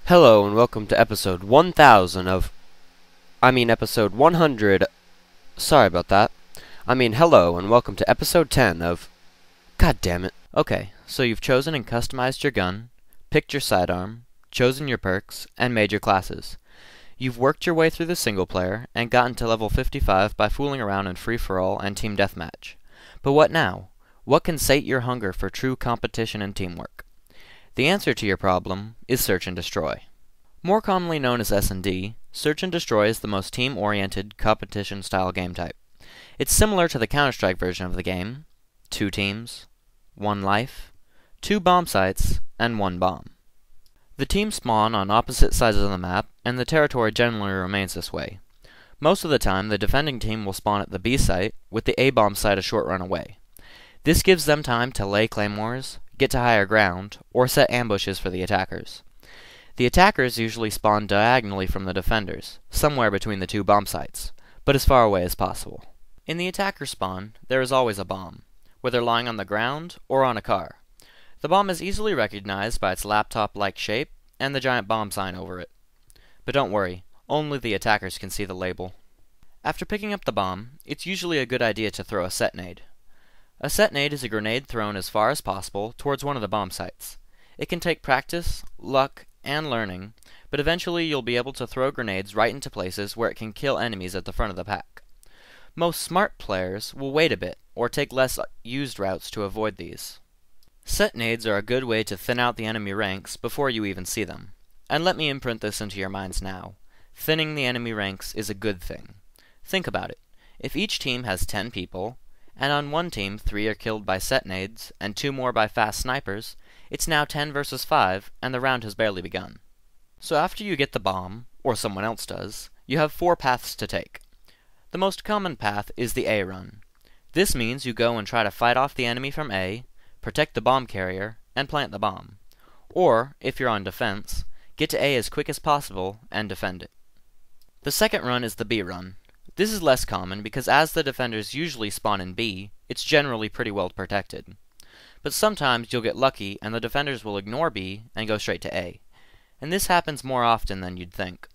Hello and welcome to episode 1000 of... episode 100... Sorry about that. Hello and welcome to episode 10 of... God damn it. Okay, so you've chosen and customized your gun, picked your sidearm, chosen your perks, and made your classes. You've worked your way through the single player and gotten to level 55 by fooling around in free-for-all and team deathmatch. But what now? What can sate your hunger for true competition and teamwork? The answer to your problem is Search and Destroy. More commonly known as S&D, Search and Destroy is the most team-oriented, competition-style game type. It's similar to the Counter-Strike version of the game: 2 teams, 1 life, 2 bomb sites, and 1 bomb. The teams spawn on opposite sides of the map, and the territory generally remains this way. Most of the time, the defending team will spawn at the B site, with the A bomb site a short run away. This gives them time to lay claymores, get to higher ground, or set ambushes for the attackers. The attackers usually spawn diagonally from the defenders, somewhere between the 2 bomb sites, but as far away as possible. In the attacker spawn, there is always a bomb, whether lying on the ground or on a car. The bomb is easily recognized by its laptop-like shape and the giant bomb sign over it. But don't worry, only the attackers can see the label. After picking up the bomb, it's usually a good idea to throw a setnade. A setnade is a grenade thrown as far as possible towards one of the bomb sites. It can take practice, luck, and learning, but eventually you'll be able to throw grenades right into places where it can kill enemies at the front of the pack. Most smart players will wait a bit, or take less used routes to avoid these. Setnades are a good way to thin out the enemy ranks before you even see them. And let me imprint this into your minds now. Thinning the enemy ranks is a good thing. Think about it. If each team has 10 people, and on one team 3 are killed by setnades, and 2 more by fast snipers, it's now 10 versus 5, and the round has barely begun. So after you get the bomb, or someone else does, you have 4 paths to take. The most common path is the A run. This means you go and try to fight off the enemy from A, protect the bomb carrier, and plant the bomb. Or, if you're on defense, get to A as quick as possible and defend it. The second run is the B run. This is less common because as the defenders usually spawn in B, it's generally pretty well protected. But sometimes you'll get lucky and the defenders will ignore B and go straight to A. And this happens more often than you'd think.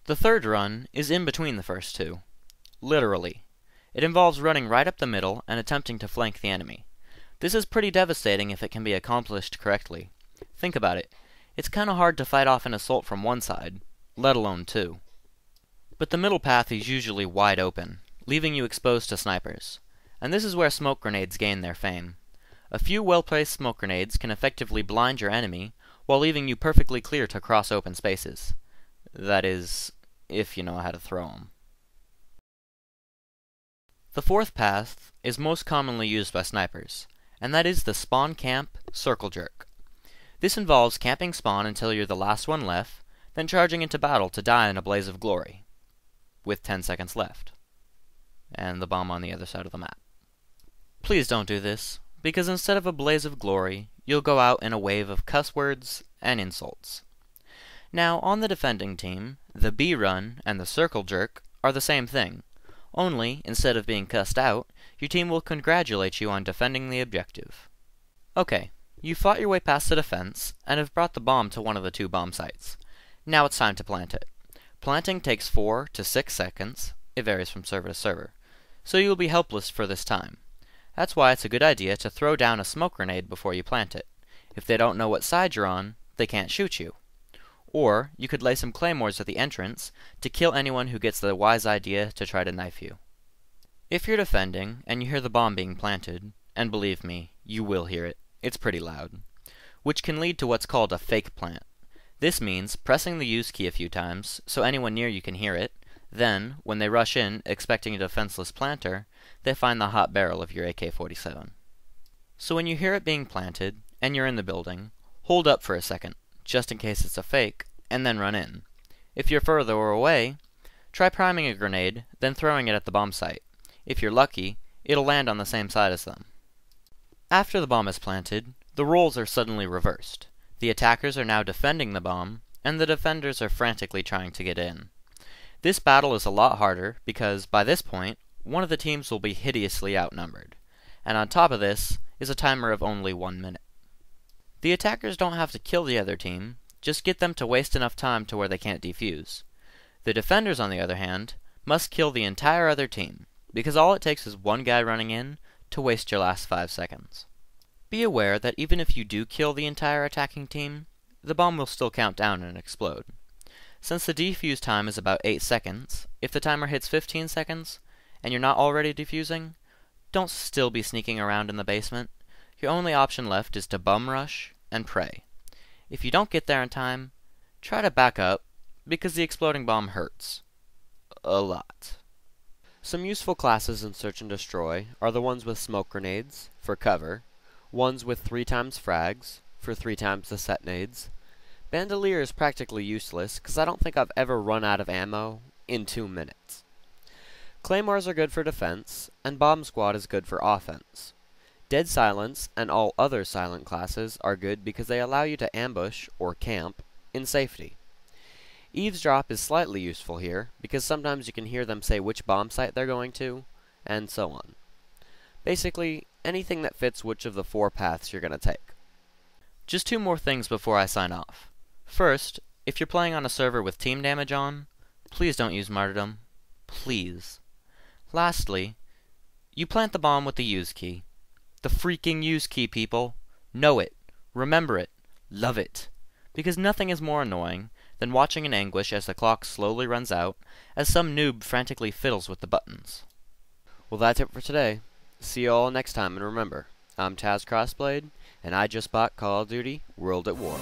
The third run is in between the first 2. Literally. It involves running right up the middle and attempting to flank the enemy. This is pretty devastating if it can be accomplished correctly. Think about it. It's kinda hard to fight off an assault from one side, let alone 2. But the middle path is usually wide open, leaving you exposed to snipers. And this is where smoke grenades gain their fame. A few well-placed smoke grenades can effectively blind your enemy, while leaving you perfectly clear to cross open spaces. That is, if you know how to throw them. The fourth path is most commonly used by snipers, and that is the spawn camp circle jerk. This involves camping spawn until you're the last one left, then charging into battle to die in a blaze of glory, with 10 seconds left, and the bomb on the other side of the map. Please don't do this, because instead of a blaze of glory, you'll go out in a wave of cuss words and insults. Now, on the defending team, the B run and the circle jerk are the same thing, only, instead of being cussed out, your team will congratulate you on defending the objective. Okay, you fought your way past the defense, and have brought the bomb to one of the 2 bomb sites. Now it's time to plant it. Planting takes 4 to 6 seconds, it varies from server to server, so you'll be helpless for this time. That's why it's a good idea to throw down a smoke grenade before you plant it. If they don't know what side you're on, they can't shoot you. Or, you could lay some claymores at the entrance to kill anyone who gets the wise idea to try to knife you. If you're defending, and you hear the bomb being planted, and believe me, you will hear it, it's pretty loud, which can lead to what's called a fake plant. This means pressing the use key a few times, so anyone near you can hear it, then, when they rush in, expecting a defenseless planter, they find the hot barrel of your AK-47. So when you hear it being planted, and you're in the building, hold up for a second, just in case it's a fake, and then run in. If you're further away, try priming a grenade, then throwing it at the bomb site. If you're lucky, it'll land on the same side as them. After the bomb is planted, the roles are suddenly reversed. The attackers are now defending the bomb, and the defenders are frantically trying to get in. This battle is a lot harder because, by this point, one of the teams will be hideously outnumbered. And on top of this, is a timer of only 1 minute. The attackers don't have to kill the other team, just get them to waste enough time to where they can't defuse. The defenders, on the other hand, must kill the entire other team, because all it takes is one guy running in to waste your last 5 seconds. Be aware that even if you do kill the entire attacking team, the bomb will still count down and explode. Since the defuse time is about 8 seconds, if the timer hits 15 seconds, and you're not already defusing, don't still be sneaking around in the basement. Your only option left is to bum rush and pray. If you don't get there in time, try to back up, because the exploding bomb hurts. A lot. Some useful classes in Search and Destroy are the ones with smoke grenades, for cover, ones with 3 times frags, for 3 times the set nades. Bandolier is practically useless, because I don't think I've ever run out of ammo in 2 minutes. Claymores are good for defense, and Bomb Squad is good for offense. Dead Silence and all other silent classes are good because they allow you to ambush, or camp, in safety. Eavesdrop is slightly useful here, because sometimes you can hear them say which bomb site they're going to, and so on. Basically, anything that fits which of the 4 paths you're going to take. Just 2 more things before I sign off. First, if you're playing on a server with team damage on, please don't use martyrdom. Please. Lastly, you plant the bomb with the use key. The freaking use key, people. Know it. Remember it. Love it. Because nothing is more annoying than watching in anguish as the clock slowly runs out, as some noob frantically fiddles with the buttons. Well, that's it for today. See you all next time, and remember, I'm Taz Crossblade, and I just bought Call of Duty World at War.